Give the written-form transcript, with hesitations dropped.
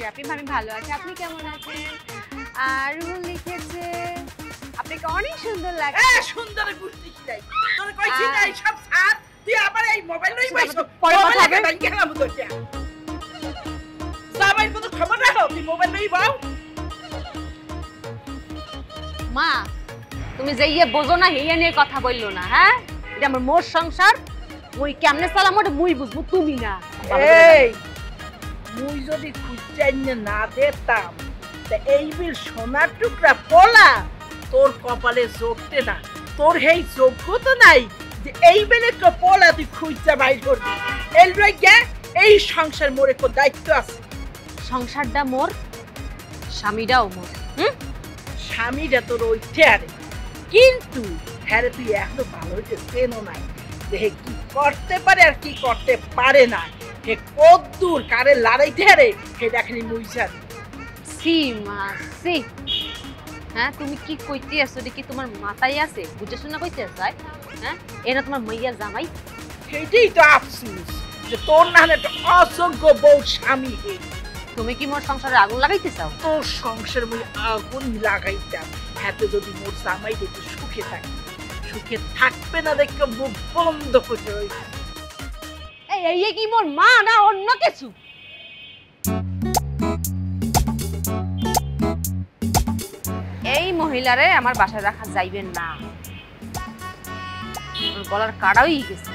রাপিম, আমি ভালো আছি। আপনি কেমন আছেন? আর রুহুল লিখেছে আপনাকে অনেক সুন্দর লাগছে। সুন্দরে বুঝতে কি নাই তোর কইছি না এই সব ছাড়, তুই আবার এই মোবাইল লই বইছো। পরে কথা হবে। মোবাইল কেন আমি তোকে সবাই কত খবর রাখো, তুই মোবাইল লই বাও। মা, তুমি যে ইয়ে বোঝো না হেয়া নিয়ে কথা বললো না, হ্যাঁ? এটা আমার মোর সংসার, মুই কেমনে চালাম ওটা মুই বুঝবো, তুমি না। এই মুই যদি খুঁজাই না দিতাম তা এই বিল সোনার টুকরা পোলা তোর কপালে জোটতে না। তোর এই যোগ্যতা নাই যে এই বেলে তো পোলা তুই খুঁজা বাইর করবি। এই গে এই সংসার মোরে কো দায়িত্ব আছে। সংসারটা মোর, স্বামীটাও মোর। স্বামীটা তোর ওইঠে আরে, কিন্তু হ্যাঁ তুই এখনো ভালো হইতে চেনো নাই যে হে কি করতে পারে আর কি করতে পারে না। হে কদ্দূর কারে লড়াইতে আরে হে দেখেনি মুই জানি। সি মা সি, হ্যাঁ তুমি কি কইতে আসছো? এটা কি তোমার মাথায় আছে? বুঝে শোনা কইতে চাই? হ্যাঁ, এরা তোমার মাইয়া জামাই। সেইটাই তো আফসোস যে তোর না হলে একটা অযোগ্য বউ স্বামী হে। তুমি কি মোর সংসারে আগুন লাগাইতে চাও? তোর সংসার মুই আগুন লাগাইতাম হাতে যদি মোর জামাই একটু সুখে থাকে। সুখে থাকবে না দেখে মুখ বন্ধ করে রইবে। এই কি মোর মা না অন্য কিছু? এই মহিলারে আমার বাসায় রাখা যাইবে না, গলার কাড়াই গেছে।